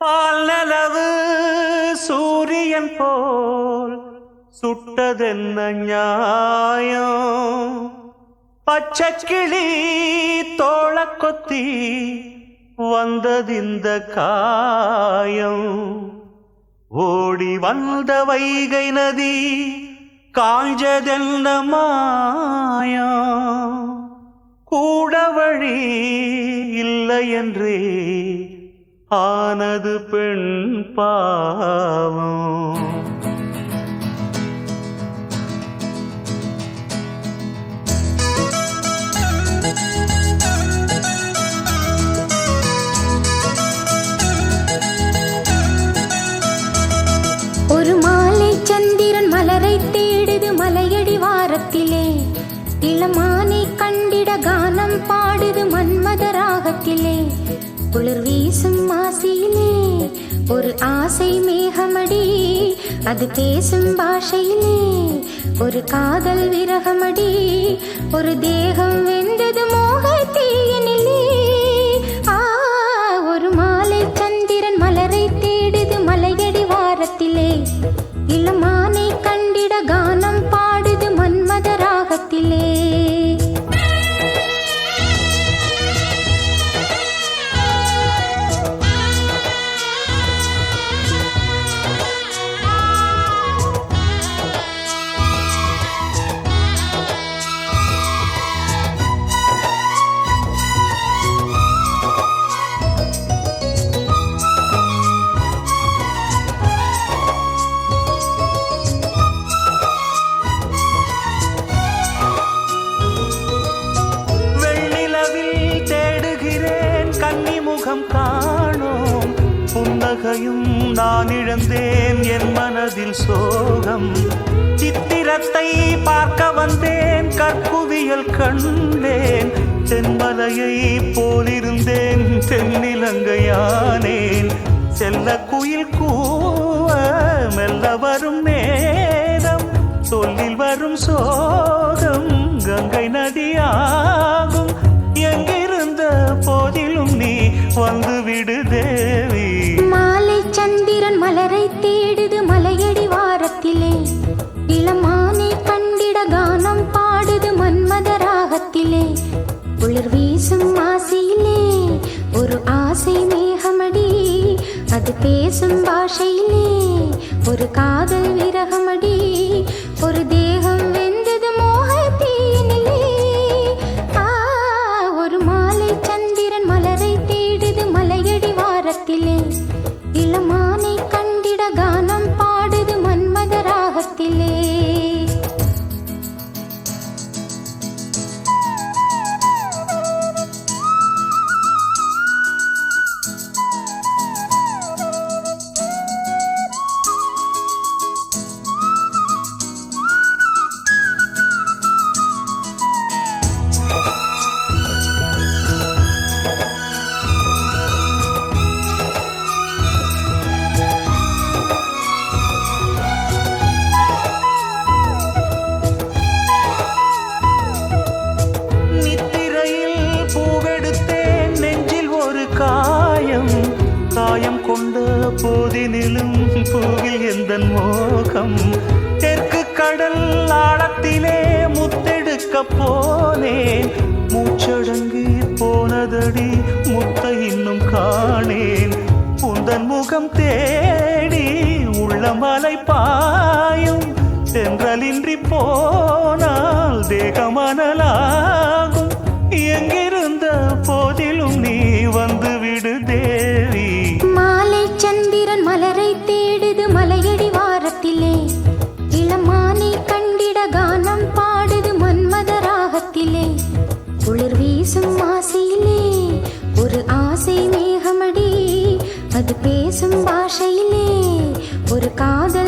பால் நிலவு சூரியன் போல் சுட்டதென்ன நியாயம்? பச்சைக்கிளி தோள கொத்தி வந்ததிந்த காயம். ஓடி வந்த வைகை நதி காஞ்சதென்ன மாயம்? கூட வழி இல்லை என்றே ஆனது பெண் பாவம். ஒரு மாலை சந்திரன் மலரை தேடுது மலையடி வாரத்திலே. இளமானை கண்டிட கானம் பாடுது மன்மத ராகத்திலே. குளிர் வீசும் மாசியிலே ஒரு ஆசை மேகமடி, அது பேசும் பாஷையிலே ஒரு காதல் விரகமடி. ஒரு தேகம் வெந்தது மோக தீயனிலே. ஒரு மாலை சந்திரன் மலரை தேடுது மலையடி வாரத்திலே. இளமானை கண்டிட கானம் பாடுது மன்மத ராகத்திலே. முகம் காணோம் புன்னகையும் நான் இழந்தேன், என் மனதில் சோகம். சித்திரத்தை பார்க்க வந்தேன், கற்குவியல் கண்டேன். தென்மலையை போலிருந்தேன், தென்னிலங்கையானேன். செல்ல குயில் கூவ மெல்ல வரும் நேரம், சொல்லில் வரும் சோகம் கங்கை நதியாகும். எங்கிருந்த போதிலும் நீ வந்து விடு தேவி. மாலை சந்திரன் மலரை தேடுது மலையடி வாரத்திலே. இளமானை கண்டிட கானம் பாடுது மன்மத ராகத்திலே. குளிர் வீசும் ஆசையிலே ஒரு ஆசை மேகமடி, அது பேசும் பாஷையிலே ஒரு காதல் விரகமடி. ஒரு தேகம் வெந்தது மோக தீயனிலே. ஒரு மாலை சந்திரன் மலரை தேடுது மலையடி வாரத்திலே. இளமானை கண்டிட கானம் பாடுது மன்மத ராகத்திலே. காயம் கொண்ட போதினிலும் பூவில் எந்த மோகம். தெற்கு கடல் ஆழத்திலே முத்தெடுக்க போனேன், மூச்சடங்கி போனதடி முத்த இன்னும் காணேன். உந்தன் முகம் தேடி உள்ளமலை பாயும், தென்றலின்றி போனால் தேகமனலாகும். எங்கிருந்த போதிலும் நீ வந்து விடு தேவி. மாலை சந்திரன் மலரை தேடுது மலையடி வாரத்திலே. இளமானை கண்டிட கானம் பாடுது மன்மத ராகத்திலே. குளிர் வீசும் ஆசையிலே ஒரு ஆசை மேகமடி, அது பேசும் பாஷையிலே ஒரு காதல்